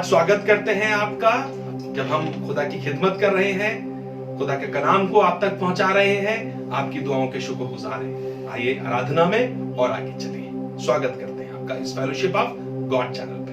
आज स्वागत करते हैं आपका, जब हम खुदा की खिदमत कर रहे हैं, खुदा के कलाम को आप तक पहुंचा रहे हैं, आपकी दुआओं के शुक्रगुजार हैं। आइए आराधना में और आगे चलिए। स्वागत करते हैं आपका इस फेलोशिप ऑफ गॉड चैनल पे।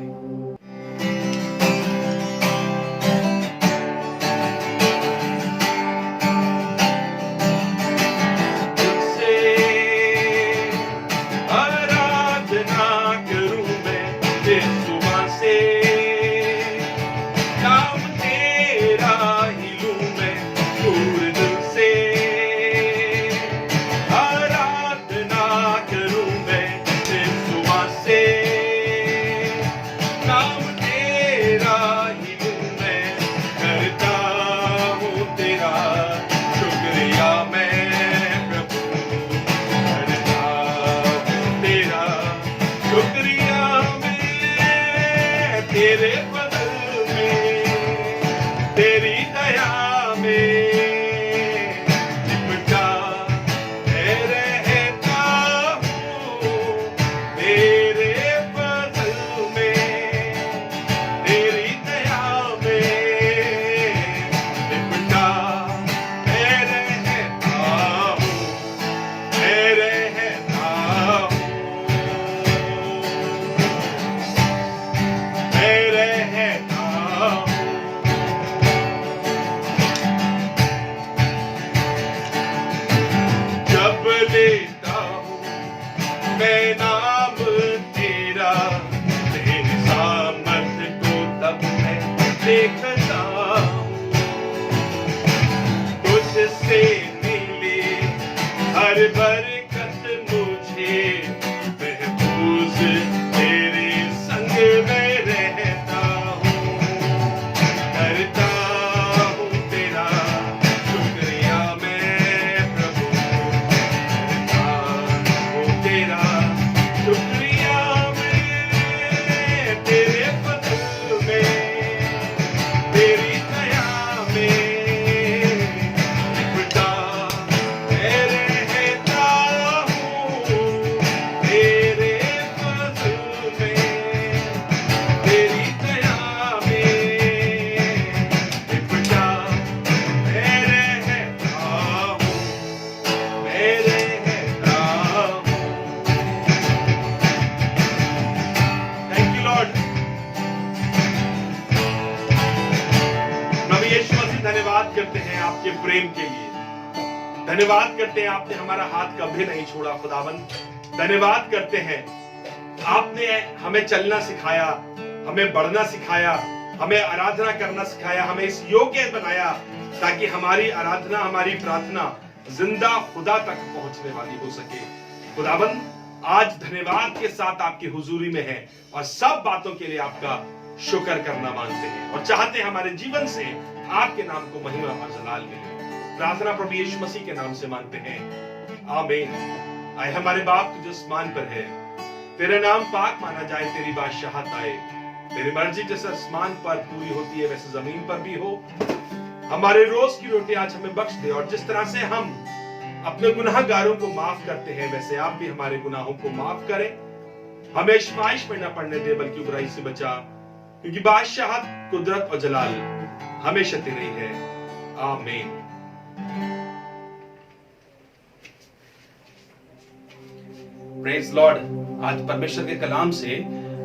धन्यवाद करते हैं आपके प्रेम के लिए। धन्यवाद करते हैं आपने हमारा हाथ कभी नहीं छोड़ा खुदावन। धन्यवाद करते हैं आपने हमें चलना सिखाया, हमें बढ़ना सिखाया, हमें आराधना करना सिखाया, हमें इस योग्य बनाया ताकि हमारी आराधना, हमारी प्रार्थना जिंदा खुदा तक पहुंचने वाली हो सके। खुदावन आज धन्यवाद के साथ आपकी हुजूरी में है और सब बातों के लिए आपका शुक्र करना मांगते हैं और चाहते हैं हमारे जीवन से आपके नाम को महिमा और जलाल मिले। प्रार्थना प्रभु यीशु मसीह के नाम से मांगते हैं, आमीन। आए हमारे बाप तुझे आसमान पर है, तेरा नाम पाक माना जाए, तेरी बादशाहत आए, तेरी मर्जी जैसे आसमान पर पूरी होती है वैसे जमीन पर भी हो। हमारे रोज की रोटी आज हमें बख्श दे और जिस तरह से हम अपने गुनाहगारों को माफ करते हैं वैसे आप भी हमारे गुनाहों को माफ करें। हमें आजमाइश में न पड़ने दे बल्कि बुराई से बचा, क्योंकि बादशाहत, कुदरत और जलाल हमेशा तेरी है। आमीन। Praise Lord. आज परमेश्वर के कलाम से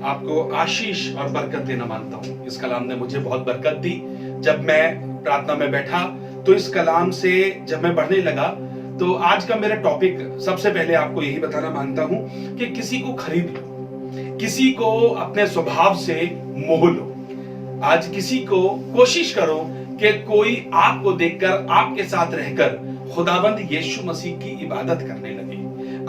आपको आशीष और बरकत देना मानता हूं। इस कलाम ने मुझे बहुत बरकत दी। जब मैं प्रार्थना में बैठा तो इस कलाम से जब मैं बढ़ने लगा तो आज का मेरा टॉपिक सबसे पहले आपको यही बताना मानता हूं कि किसी को खरीद लो, किसी को अपने स्वभाव से मोह लो। आज किसी को कोशिश करो कि कोई आपको देखकर, आपके साथ रहकर खुदावंद यीशु मसीह की इबादत करने लगे।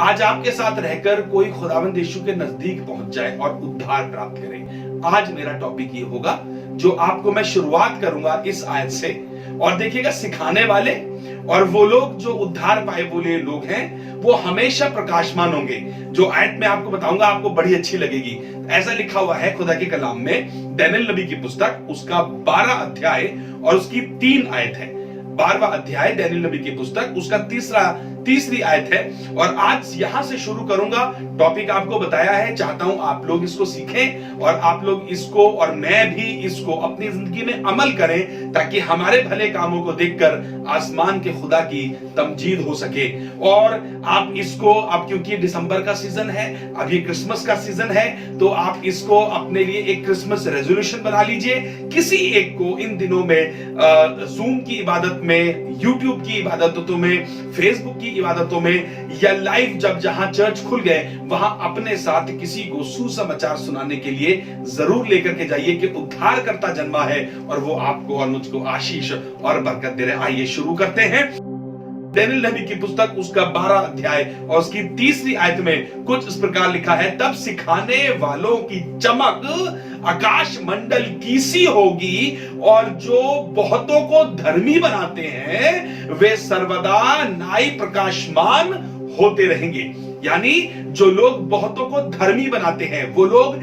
आज आपके साथ रहकर कोई खुदावंद यीशु के नजदीक पहुंच जाए और उद्धार प्राप्त करे। आज मेरा टॉपिक ये होगा जो आपको मैं शुरुआत करूंगा इस आयत से, और देखिएगा सिखाने वाले और वो लोग जो उद्धार पाए बोले लोग हैं वो हमेशा प्रकाशमान होंगे। जो आयत में आपको बताऊंगा आपको बड़ी अच्छी लगेगी। ऐसा लिखा हुआ है खुदा के कलाम में, दानियेल नबी की पुस्तक उसका 12 अध्याय और उसकी 3 आयत है। 12वां अध्याय दानियेल नबी की पुस्तक उसका तीसरी आयत है और आज यहां से शुरू करूंगा। टॉपिक आपको बताया है, चाहता हूं आप लोग इसको सीखें और आप लोग इसको और मैं भी इसको अपनी जिंदगी में अमल करें ताकि हमारे भले कामों को देखकर आसमान के खुदा की तमजीद हो सके। और आप इसको, अब क्योंकि दिसंबर का सीजन है, अभी क्रिसमस का सीजन है, तो आप इसको अपने लिए एक क्रिसमस रेजोल्यूशन बना लीजिए। किसी एक को इन दिनों में जूम की इबादत में, यूट्यूब की इबादतों में, फेसबुक की इबादतों में या लाइव जब जहां चर्च खुल गए वहां अपने साथ किसी को सुसमाचार सुनाने के लिए जरूर लेकर के जाइए कि उद्धारकर्ता जन्मा है और वो आपको और मुझको आशीष और बरकत दे रहे। आइए शुरू करते हैं। दानियेल नबी की पुस्तक उसका 12 अध्याय और उसकी 3री आयत में कुछ इस प्रकार लिखा है, तब सिखाने वालों की चमक आकाश मंडल की सी होगी और जो बहुतों को धर्मी बनाते हैं वे सर्वदा न्याय प्रकाशमान होते रहेंगे। यानी जो लोग बहुतों को धर्मी बनाते हैं वो लोग,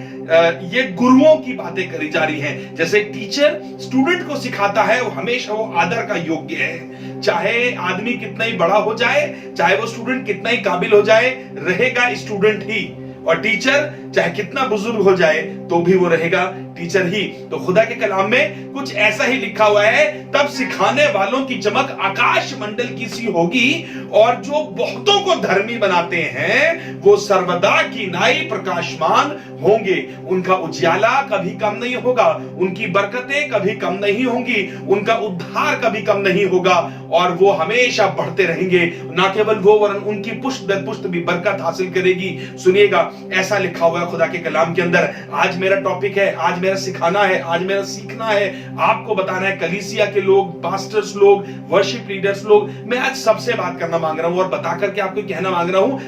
ये गुरुओं की बातें करी जा रही हैं। जैसे टीचर स्टूडेंट को सिखाता है वो हमेशा वो आदर का योग्य है, चाहे आदमी कितना ही बड़ा हो जाए, चाहे वो स्टूडेंट कितना ही काबिल हो जाए, रहेगा स्टूडेंट ही। और टीचर चाहे कितना बुजुर्ग हो जाए तो भी वो रहेगा टीचर ही। तो खुदा के कलाम में कुछ ऐसा ही लिखा हुआ है, तब सिखाने वालों की चमक आकाश मंडल की सी होगी और जो बहुतों को धर्मी बनाते हैं वो सर्वदा की न्याय प्रकाशमान होंगे। उनका उजियाला कभी कम नहीं होगा, उनकी बरकतें कभी कम नहीं होंगी, उनका उद्धार कभी कम नहीं होगा और वो हमेशा बढ़ते रहेंगे। ना केवल वो वरन उनकी पुष्ट दर पुष्ट भी बरकत हासिल करेगी। सुनिएगा, ऐसा लिखा हुआ है खुदा के कलाम के अंदर। आज मेरा टॉपिक है, आज मेरा सिखाना है, आज मेरा सीखना है, आपको बताना है। कलीसिया के लोग, पास्टर्स लोग, वर्शिप लीडर्स लोग, मैं आज सबसे बात करना मांग रहा हूं और बता करके आपको कहना मांग रहा हूं,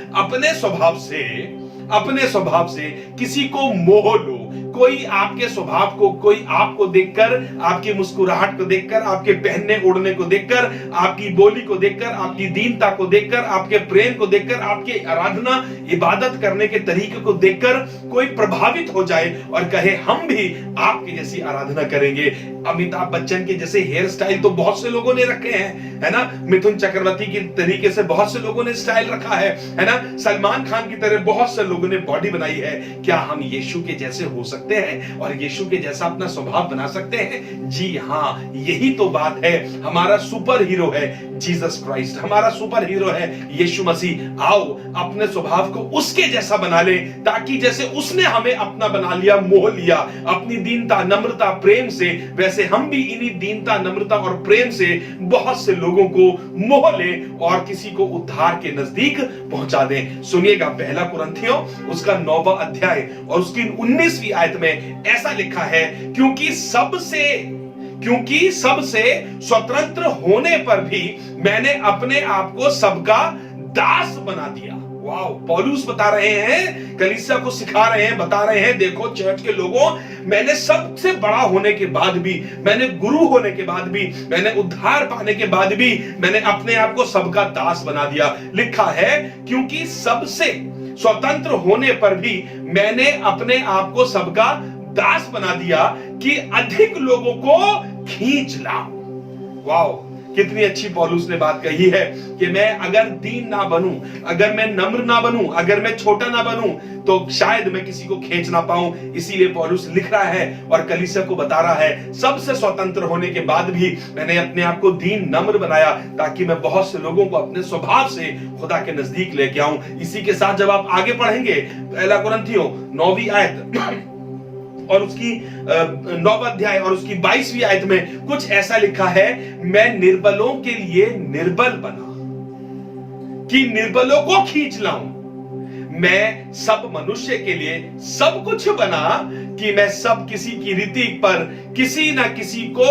अपने स्वभाव से किसी को मोह लो। कोई आपके स्वभाव को, कोई आपको देखकर, आपकी मुस्कुराहट को देखकर, आपके पहनने ओढ़ने को देखकर, आपकी बोली को देखकर, आपकी दीनता को देखकर, आपके प्रेम को देखकर, आपके आराधना इबादत करने के तरीके को देखकर कोई प्रभावित हो जाए और कहे हम भी आपकी जैसी आराधना करेंगे। अमिताभ बच्चन के जैसे हेयर स्टाइल तो बहुत से लोगों ने रखे हैं, है ना। मिथुन चक्रवर्ती की तरीके से बहुत से लोगों ने स्टाइल रखा है ना। सलमान खान की तरह बहुत से लोगों ने बॉडी बनाई है। क्या हम यीशु के जैसे हो सकते हैं और यीशु के जैसा अपना स्वभाव बना सकते हैं? जी हाँ, यही तो बात है। हमारा सुपर हीरो है जीसस क्राइस्ट, हमारा सुपर हीरो है यीशु मसीह। आओ अपने स्वभाव को उसके जैसा बना ले ताकि जैसे उसने हमें अपना बना लिया, मोह लिया अपनी दीनता, नम्रता, प्रेम से, वैसे हम भी इन्हीं दीनता, नम्रता और प्रेम से बहुत से लोगों को मोह ले और किसी को उद्धार के नजदीक पहुंचा दें। सुनिएगा, पहला कुरिन्थियों उसका 9वां अध्याय और उसकी 19वीं आयत में ऐसा लिखा है, क्योंकि सबसे स्वतंत्र होने पर भी मैंने अपने आप को सबका दास बना दिया। वाह, पौलुस बता रहे हैं, कलीसिया को सिखा रहे हैं, बता रहे हैं, देखो चर्च के लोगों, मैंने सबसे बड़ा होने के बाद भी, मैंने गुरु होने के बाद भी, मैंने उद्धार पाने के बाद भी मैंने अपने आप को सबका दास बना दिया। लिखा है, क्योंकि सबसे स्वतंत्र होने पर भी मैंने अपने आप को सबका दास बना दिया कि अधिक लोगों को खींच लाऊं। वाह, कितनी अच्छी पौलुस ने बात कही है कि मैं अगर दीन ना बनूं, अगर मैं नम्र ना बनूं, अगर मैं छोटा ना बनूं तो शायद मैं किसी को खींच ना पाऊं। इसीलिए पौलुस लिख रहा है और कलीसिया को बता रहा है, सबसे स्वतंत्र होने के बाद भी मैंने अपने आप को दीन, नम्र बनाया ताकि मैं बहुत से लोगों को अपने स्वभाव से खुदा के नजदीक लेके आऊं। इसी के साथ जब आप आगे पढ़ेंगे, पहला कुरिन्थियों 9वीं आयत और उसकी 9वां अध्याय और उसकी 22वीं आयत में कुछ ऐसा लिखा है, मैं निर्बलों के लिए निर्बल बना कि निर्बलों को खींच लाऊं। मैं सब मनुष्य के लिए सब कुछ बना कि मैं सब किसी की रीति पर किसी ना किसी को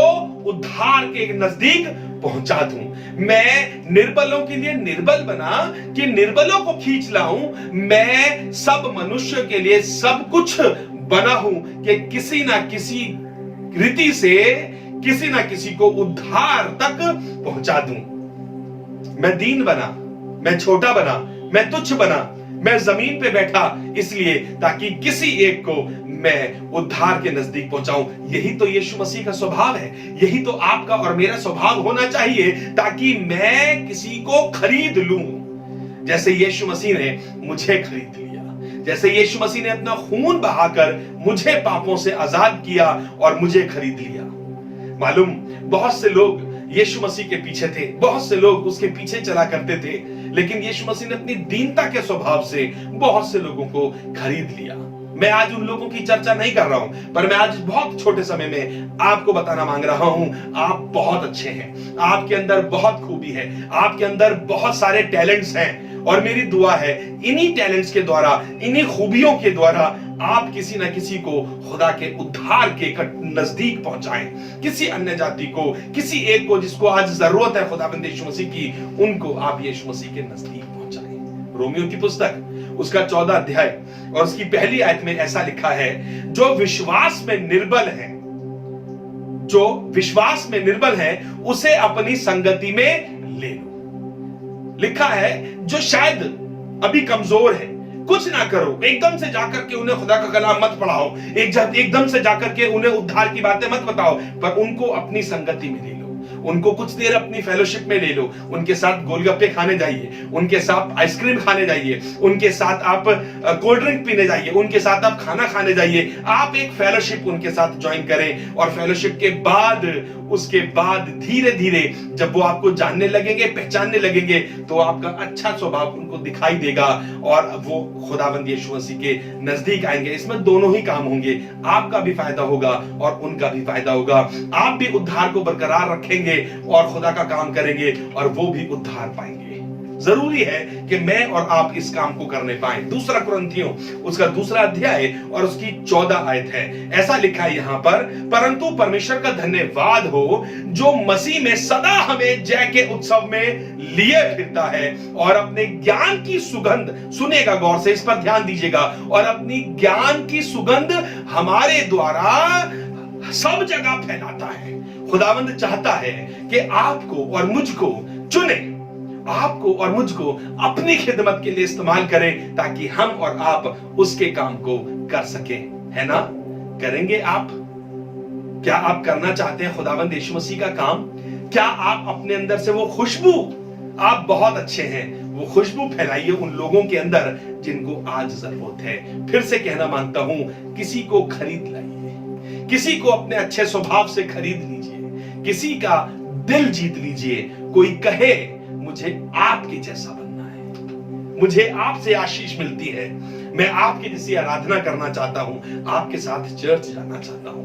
उद्धार के नजदीक पहुंचा दूं। मैं निर्बलों के लिए निर्बल बना कि निर्बलों को खींच लाऊं। मैं सब मनुष्य के लिए सब कुछ बना हूं कि किसी ना किसी रीति से किसी ना किसी को उद्धार तक पहुंचा दूं। मैं दीन बना, मैं छोटा बना, मैं तुच्छ बना, मैं जमीन पे बैठा इसलिए ताकि किसी एक को मैं उद्धार के नजदीक पहुंचाऊं। यही तो यीशु मसीह का स्वभाव है, यही तो आपका और मेरा स्वभाव होना चाहिए ताकि मैं किसी को खरीद लूं। जैसे यीशु मसीह ने मुझे खरीद लिया, जैसे यीशु मसीह ने अपना खून बहाकर मुझे पापों से आजाद किया और मुझे खरीद लिया। मालूम, बहुत से लोग यीशु मसीह के पीछे थे, बहुत से लोग उसके पीछे चला करते थे, लेकिन यीशु मसीह ने अपनी दीनता के स्वभाव से बहुत से लोगों को खरीद लिया। मैं आज उन लोगों की चर्चा नहीं कर रहा हूं, पर मैं आज बहुत छोटे समय में आपको बताना मांग रहा हूं, आप बहुत अच्छे हैं, आपके अंदर बहुत खूबी है, आपके अंदर बहुत सारे टैलेंट्स हैं, और मेरी दुआ है इन्हीं टैलेंट्स के द्वारा, इन्हीं खूबियों के द्वारा आप किसी ना किसी को खुदा के उद्धार के नजदीक पहुंचाएं, किसी अन्य जाति को, किसी एक को जिसको आज जरूरत है खुदाबंद यीशु मसीह की, उनको आप यीशु मसीह के नजदीक पहुंचाएं। रोमियो की पुस्तक उसका 14 अध्याय और उसकी पहली आयत में ऐसा लिखा है, जो विश्वास में निर्बल है, जो विश्वास में निर्बल है उसे अपनी संगति में ले लो। लिखा है जो शायद अभी कमजोर है, कुछ ना करो, एकदम से जाकर के उन्हें खुदा का कलाम मत पढ़ाओ, एकदम से जाकर के उन्हें उद्धार की बातें मत बताओ, पर उनको अपनी संगति में ले लो, उनको कुछ देर अपनी फेलोशिप में ले लो, उनके साथ गोलगप्पे खाने जाइए, उनके साथ आइसक्रीम खाने जाइए, उनके साथ आप कोल्ड ड्रिंक पीने जाइए, उनके साथ आप खाना खाने जाइए, आप एक फेलोशिप उनके साथ ज्वाइन करें, और फेलोशिप के बाद उसके बाद धीरे धीरे जब वो आपको जानने लगेंगे, पहचानने लगेंगे, तो आपका अच्छा स्वभाव उनको दिखाई देगा और वो खुदावंद यीशु मसीह के नजदीक आएंगे। इसमें दोनों ही काम होंगे, आपका भी फायदा होगा और उनका भी फायदा होगा। आप भी उद्धार को बरकरार रखेंगे और खुदा का काम करेंगे और वो भी उद्धार पाएंगे। जरूरी है कि मैं और आप इस काम को करने पाएं। दूसरा कुरिन्थियों उसका 2 अध्याय और उसकी 14 आयत है, ऐसा लिखा है यहां पर, परंतु परमेश्वर का धन्यवाद हो जो मसीह में सदा हमें जय के उत्सव में लिए फिरता है और अपने ज्ञान की सुगंध, सुनेगा गौर से, इस पर ध्यान दीजिएगा, और अपनी ज्ञान की सुगंध हमारे द्वारा सब जगह फैलाता है। खुदावंद चाहता है कि आपको और मुझको चुने, आपको और मुझको अपनी खिदमत के लिए इस्तेमाल करें, ताकि हम और आप उसके काम को कर सकें, है ना? करेंगे आप? क्या आप करना चाहते हैं खुदावंद यीशु मसीह का काम? क्या आप अपने अंदर से वो खुशबू, आप बहुत अच्छे हैं, वो खुशबू फैलाइए उन लोगों के अंदर जिनको आज जरूरत है। फिर से कहना मांगता हूं, किसी को खरीद लाइए, किसी को अपने अच्छे स्वभाव से खरीद लीजिए, किसी का दिल जीत लीजिए। कोई कहे मुझे आपके जैसा बनना है, मुझे आपसे आशीष मिलती है, मैं आपकी जैसी आराधना करना चाहता हूं, आपके साथ चर्च जाना चाहता हूं।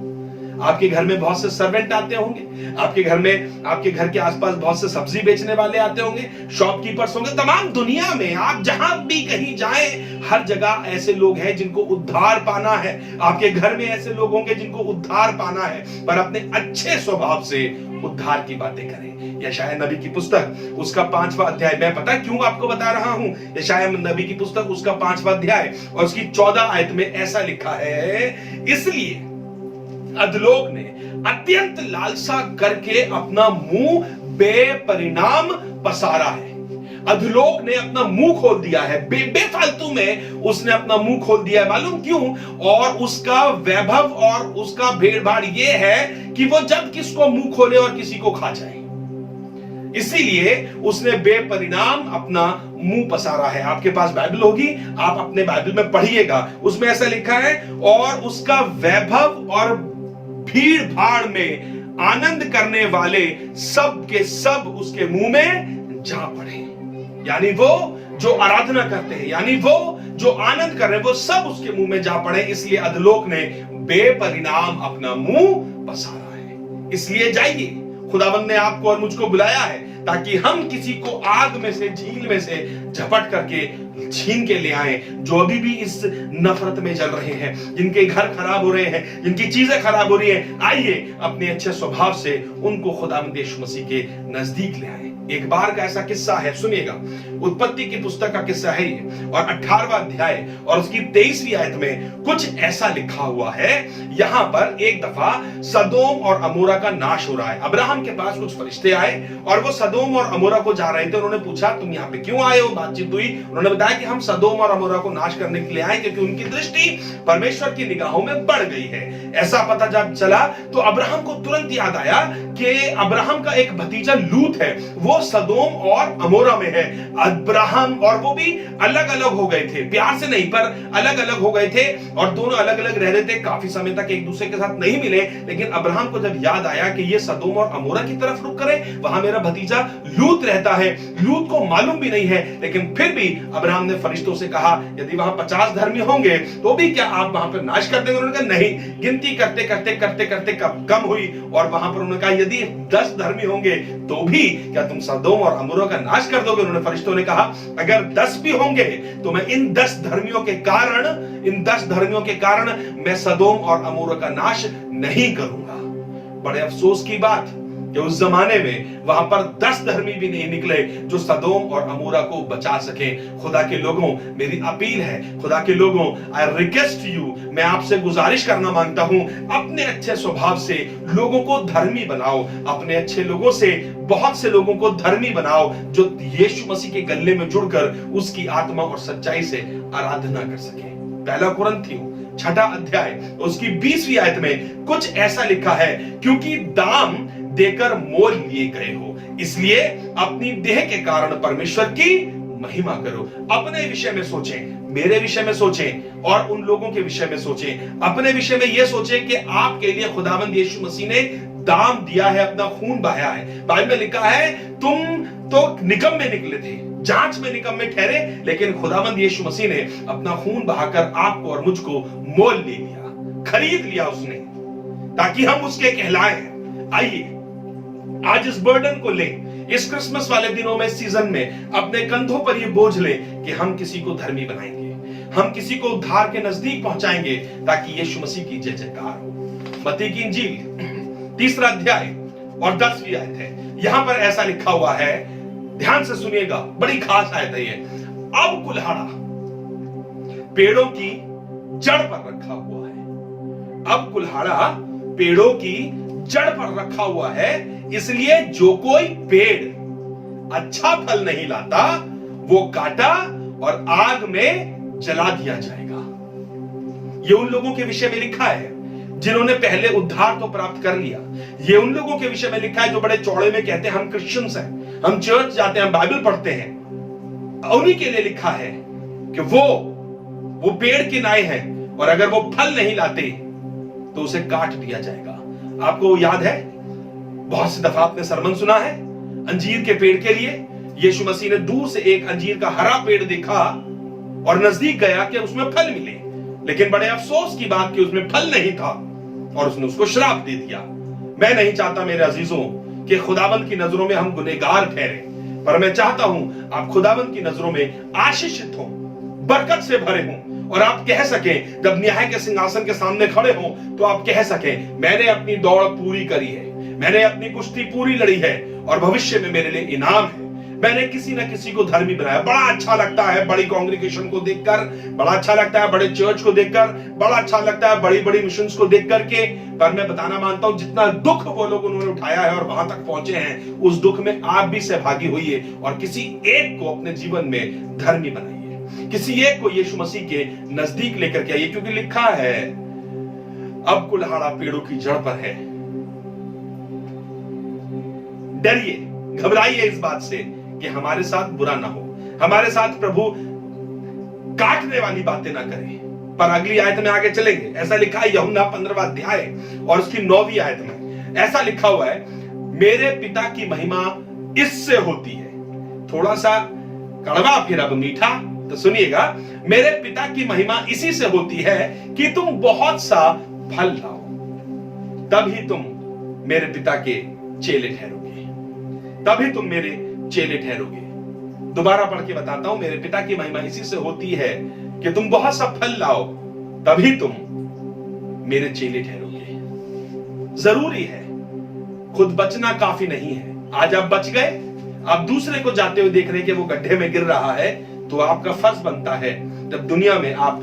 आपके घर में बहुत से सर्वेंट आते होंगे, आपके घर में, आपके घर के आसपास बहुत से सब्जी बेचने वाले आते होंगे, शॉपकीपर्स होंगे, तमाम दुनिया में आप जहां भी कहीं जाएं, हर जगह ऐसे लोग हैं जिनको उद्धार पाना है। आपके घर में ऐसे लोग होंगे जिनको उद्धार पाना है, पर अपने अच्छे स्वभाव से उद्धार की बातें करें। यशायाह नबी की पुस्तक उसका 5वां अध्याय, मैं पता क्यों आपको बता रहा हूं, यशायाह नबी की पुस्तक उसका 5वां अध्याय और उसकी 14 आयत में ऐसा लिखा है, इसलिए अधलोक ने अत्यंत लालसा करके अपना मुंह बेपरिणाम पसारा है। अधलोक ने अपना मुंह खोल दिया है, बेफालतू में उसने अपना मुंह खोल दिया है। मालूम क्यों? और उसका वैभव और उसका भीड़ भाड़ ये है कि वो जब किसको मुंह खोले और किसी को खा जाए, इसीलिए उसने बेपरिणाम अपना मुंह पसारा है। आपके पास बाइबल होगी, आप अपने बाइबल में पढ़िएगा, उसमें ऐसा लिखा है, और उसका वैभव और भीड़ भाड़ में आनंद करने वाले सब के सब उसके मुंह में जा पड़े। यानी वो जो आराधना करते हैं, यानी वो जो आनंद कर रहे हैं, वो सब उसके मुंह में जा पड़े। इसलिए अधलोक ने बेपरिणाम अपना मुंह पसारा है। इसलिए जाइए, खुदावंद ने आपको और मुझको बुलाया है ताकि हम किसी को आग में से, झील में से झपट करके छीन के ले आए, जो अभी भी इस नफरत में चल रहे हैं, जिनके घर खराब हो रहे हैं, जिनकी चीजें खराब हो रही हैं। आइए अपने अच्छे स्वभाव से उनको खुदावंद यीशु मसीह के नजदीक ले आए। एक बार का ऐसा किस्सा है, सुनिएगा। उत्पत्ति की पुस्तक का किस्सा है ये, और 18वां अध्याय और उसकी 23वीं आयत में कुछ ऐसा लिखा हुआ है। यहां पर एक दफा सदोम और अमोरा का नाश हो रहा है। अब्राहम के पास कुछ फरिश्ते आए और वो सदोम और अमोरा को जा रहे थे। उन्होंने पूछा, तुम यहाँ पे क्यों आए हो? बातचीत हुई, उन्होंने बताया कि हम सदोम और अमोरा को नाश करने के लिए आए, क्योंकि उनकी दृष्टि परमेश्वर की निगाहों में बढ़ गई है। ऐसा पता जब चला तो अब्राहम को तुरंत याद आया कि अब्राहम का एक भतीजा लूत है, वो सदोम और अमोरा में है। अब्राहम और वो भी अलग अलग हो गए थे, प्यार से नहीं पर अलग अलग हो गए थे, और दोनों अलग अलग रह रहे थे, काफी समय तक एक दूसरे के साथ नहीं मिले। लेकिन अब्राहम को जब याद आया कि ये सदोम और अमोरा की तरफ रुक करे, वहां मेरा भतीजा लूत रहता है, लूत को मालूम भी नहीं है, लेकिन फिर भी अब्राहम ने फरिश्तों से कहा यदि वहां 50 धर्मी होंगे तो भी क्या आप वहां पर नाश कर देंगे? उन्होंने कहा नहीं। गिनती करते करते करते करते कम हुई, और वहां पर उन्होंने कहा यदि 10 धर्मी होंगे तो भी क्या तुम सदोम और अमोरा का नाश कर दोगे? उन्होंने फरिश्तों ने कहा अगर 10 भी होंगे तो मैं इन 10 धर्मियों के कारण मैं सदोम और अमोरा का नाश नहीं करूंगा। बड़े अफसोस की बात कि उस जमाने में वहां पर 10 धर्मी भी नहीं निकले जो सदोम और अमोरा को बचा सके। खुदा के लोगों, मेरी अपील है, खुदा के लोगों, आई रिक्वेस्ट यू, मैं आपसे गुजारिश करना मांगता हूं, अपने अच्छे स्वभाव से लोगों को धर्मी बनाओ, अपने अच्छे लोगों से बहुत से लोगों को धर्मी बनाओ जो यीशु मसीह के गले में जुड़कर उसकी आत्मा और सच्चाई से आराधना कर सके। पहला कुरिन्थियों 6 अध्याय उसकी 20वीं आयत में कुछ ऐसा लिखा है, क्योंकि दाम देकर मोल लिए गए हो, इसलिए अपनी देह के कारण परमेश्वर की महिमा करो। अपने विषय में सोचें, मेरे विषय में सोचें, और उन लोगों के विषय में सोचें। अपने विषय में यह सोचें कि आपके लिए खुदावंद यीशु मसीह ने दाम दिया है, अपना खून बहाया है। बाइबल में लिखा है तुम तो निकम्मे निकले थे, जांच में निकम्मे ठहरे, लेकिन खुदावंद यीशु मसीह ने अपना खून बहाकर आपको और मुझको मोल ले लिया, खरीद लिया उसने, ताकि हम उसके कहलाए। आइए आज इस बर्डन को लें, इस क्रिसमस वाले दिनों में, सीजन में अपने कंधों पर यह बोझ लें कि हम किसी को धर्मी बनाएंगे, हम किसी को उद्धार के नजदीक पहुंचाएंगे, ताकि यीशु मसीह की जय जयकार हो। मत्ती की इंजील 3 अध्याय और 10वीं आयत है, यहां पर ऐसा लिखा हुआ है, ध्यान से सुनिएगा, बड़ी खास आयत है ये। अब कुल्हाड़ा पेड़ों की जड़ पर रखा हुआ है, अब कुल्हाड़ा पेड़ों की जड़ पर रखा हुआ है, इसलिए जो कोई पेड़ अच्छा फल नहीं लाता वो काटा और आग में जला दिया जाएगा। ये उन लोगों के विषय में लिखा है जिन्होंने पहले उद्धार तो प्राप्त कर लिया। ये उन लोगों के विषय में लिखा है जो बड़े चौड़े में कहते हैं हम क्रिश्चियंस हैं, हम चर्च जाते हैं, हम बाइबल पढ़ते हैं। उन्हीं के लिए लिखा है कि वो पेड़ की नाई है, और अगर वो फल नहीं लाते तो उसे काट दिया जाएगा। आपको याद है, बहुत सी दफा आपने सरमन सुना है अंजीर के पेड़ के लिए। यीशु मसीह ने दूर से एक अंजीर का हरा पेड़ देखा और नजदीक गया कि उसमें फल मिले, लेकिन बड़े अफसोस की बात कि उसमें फल नहीं था और उसने उसको श्राप दे दिया। मैं नहीं चाहता मेरे अजीजों कि खुदावंद की नजरों में हम गुनहगार ठहरे, पर मैं चाहता हूं आप खुदावंद की नजरों में आशीषित हो, बरकत से भरे हों, और आप कह सकें जब न्याय के सिंहासन के सामने खड़े हो तो आप कह सकें मैंने अपनी दौड़ पूरी करी है, मैंने अपनी कुश्ती पूरी लड़ी है, और भविष्य में मेरे लिए इनाम है। मैंने किसी ना किसी को धर्मी बनाया। बड़ा अच्छा लगता है बड़ी कांग्रीगेशन को देखकर, बड़ा अच्छा लगता है बड़े चर्च को देखकर, बड़ा अच्छा लगता है बड़ी बड़ी मिशंस को देख करके, पर मैं बताना मानता हूं जितना दुख वो लोग उन्होंने उठाया है और वहां तक पहुंचे हैं, उस दुख में आप भी सहभागी होइए और किसी एक को अपने जीवन में धर्मी बनाइए, किसी एक को यीशु मसीह के नजदीक लेकर के आइए, क्योंकि लिखा है अब कुल्हाड़ा पेड़ों की जड़ पर है। डरिए, घबराइए इस बात से कि हमारे साथ बुरा ना हो, हमारे साथ प्रभु काटने वाली बातें ना करे। पर अगली आयत में आगे चलेंगे, ऐसा लिखा है यूहन्ना 15वां अध्याय और उसकी 9वीं आयत में ऐसा लिखा हुआ है, मेरे पिता की महिमा इससे होती है। थोड़ा सा कड़वा फिर अब मीठा, तो सुनिएगा, मेरे पिता की महिमा इसी से होती है कि तुम बहुत सा फल लाओ, तभी तुम मेरे पिता के चेले ठहरोगे, तभी तुम मेरे चेले ठहरोगे। दोबारा पढ़ के बताता हूं, मेरे पिता की महिमा इसी से होती है कि तुम बहुत सा फल लाओ, तभी तुम मेरे चेले ठहरोगे। जरूरी है, खुद बचना काफी नहीं है। आज आप बच गए, आप दूसरे को जाते हुए देख रहे कि वो गड्ढे में गिर रहा है, तो आपका फर्ज बनता है जब दुनिया में आप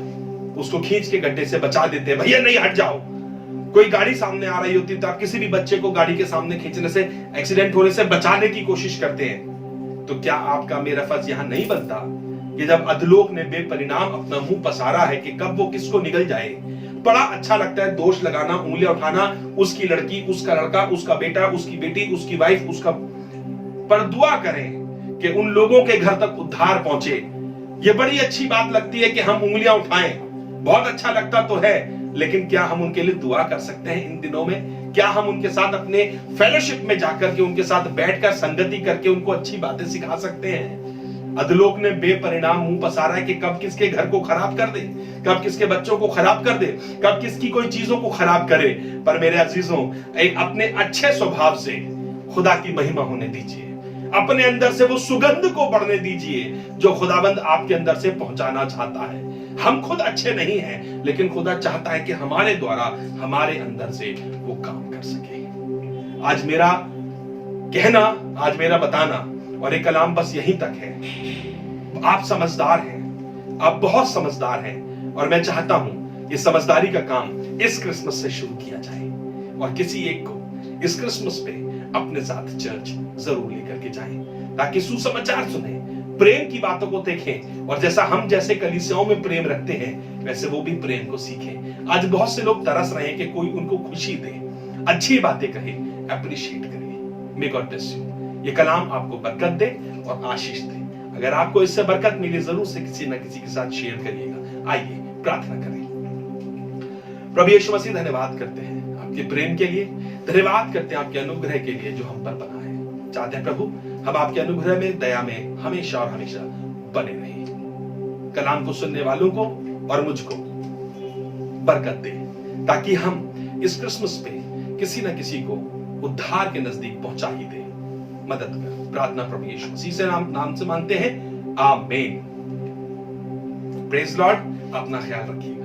उसको खींच के गड्ढे से बचा देते हैं, भैया नहीं हट जाओ। कोई गाड़ी सामने आ रही होती तो आप किसी भी बच्चे को गाड़ी के सामने खींचने से, एक्सीडेंट होने से बचाने की कोशिश करते हैं। तो क्या आपका मेरा फर्ज यहां नहीं बनता कि जब अधलोक ने बेपरिणाम अपना मुंह पसारा है कि कब वो किसको निगल जाए, बड़ा अच्छा लगता है दोष लगाना, उंगलियां उठाना, उसकी लड़की, उसका लड़का, उसका बेटा, उसकी बेटी, उसकी वाइफ, उसका। पर दुआ करें कि उन लोगों के घर तक उद्धार पहुंचे। ये बड़ी अच्छी बात लगती है कि हम उंगलियां उठाएं, बहुत अच्छा लगता तो है, लेकिन क्या हम उनके लिए दुआ कर सकते हैं इन दिनों में? क्या हम उनके साथ अपने फेलोशिप में जाकर के, उनके साथ बैठकर संगति करके उनको अच्छी बातें सिखा सकते हैं? अधलोक ने बेपरिणाम मुंह पसारा है कि कब किसके घर को खराब कर दे, कब किसके बच्चों को खराब कर दे, कब किसकी कोई चीजों को खराब करे। पर मेरे अजीजों, एक अपने अच्छे स्वभाव से खुदा की महिमा होने दीजिए, अपने अंदर से वो सुगंध को बढ़ने दीजिए जो खुदाबंद आपके अंदर से पहुंचाना चाहता है। हम खुद अच्छे नहीं हैं, लेकिन खुदा चाहता है कि हमारे द्वारा, हमारे अंदर से वो काम कर सके। आज मेरा कहना, आज मेरा बताना और एक कलाम बस यहीं तक है। आप समझदार हैं, आप बहुत समझदार हैं, और मैं चाहता हूं ये समझदारी का काम इस क्रिसमस से शुरू किया जाए और किसी एक को इस क्रिसमस पे अपने साथ चर्च जरूर लेकर के जाएं, ताकि सुसमाचार सुने, प्रेम की बातों को देखें, और जैसा हम जैसे कलीसियाओं में प्रेम रखते हैं वैसे वो भी प्रेम को सीखें। आज बहुत से लोग तरस रहे हैं कि कोई उनको खुशी दे, अच्छी बातें कहे, अप्रिशिएट करे। May God bless you. ये कलाम आपको बरकत दे और आशीष दे। अगर आपको इससे बरकत मिली, जरूर से किसी न किसी के साथ शेयर करिएगा। आइए प्रार्थना करें। प्रभु यीशु मसीह, धन्यवाद करते हैं आपके प्रेम के लिए, धन्यवाद करते हैं आपके अनुग्रह के लिए जो हम पर बना है। चाहते हैं प्रभु हम आपके अनुग्रह में, दया में हमेशा और हमेशा बने रहें। कलाम को सुनने वालों को और मुझको बरकत दे, ताकि हम इस क्रिसमस पे किसी न किसी को उद्धार के नजदीक पहुंचा ही दे। मदद कर, प्रार्थना प्रभु यीशु मसीह से नाम से मांगते हैं, आमीन। Praise Lord. अपना ख्याल रखिए।